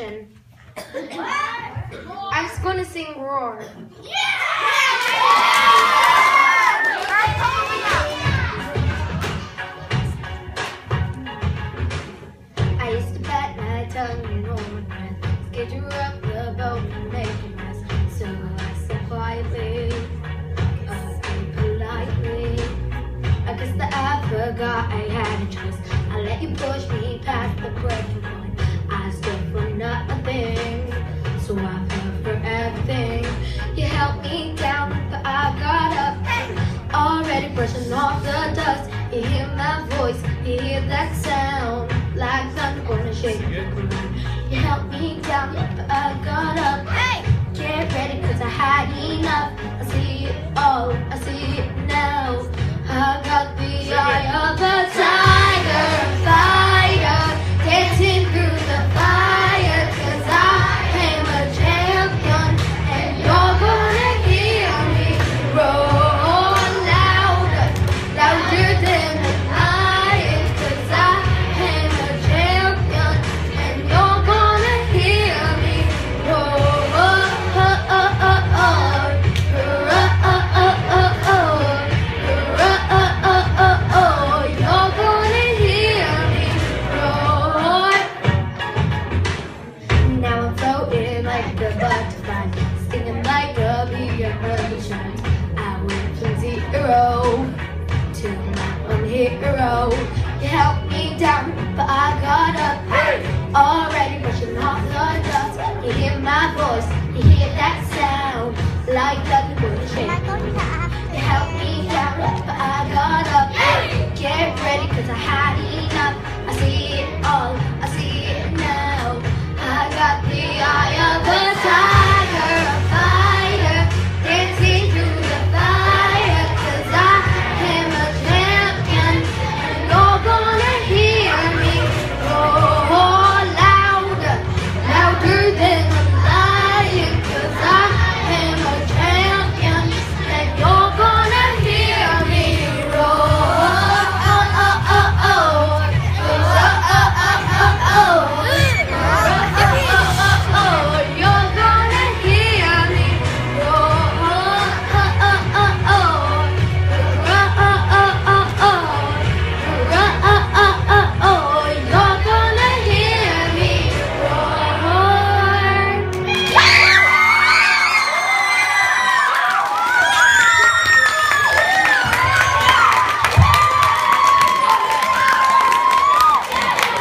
competition. I'm just going to sing Roar. I used to pat my tongue and hold my breath, scared to rock the boat and make a mess. So I said quietly, politely, I guess that I forgot I had a choice. I let you push me past the breaking point. I stood for nothing, so I fell for everything. You held me down, but I got up, already brushing off the dust. You hear my voice, you hear that sound, like thunder gonna shake the ground. You held me down, but I got up. Get ready, cause I had enough. I see it all, I see it now. I got the eye of a tiger, fighter, dancing through the fire. Cause I am a champion, and you're gonna hear me roar louder, louder than the lion. Cause I am a champion, and you're gonna hear me roar. Like a butterfly, stinging like a bee, a bird shines. I went from 0 to my own hero. You held me down, but I got up. Already brushing off the dust. You hear my voice, you hear that sound, like thunder gonna shake. You held me down, but I got up. Get ready, cause I had it.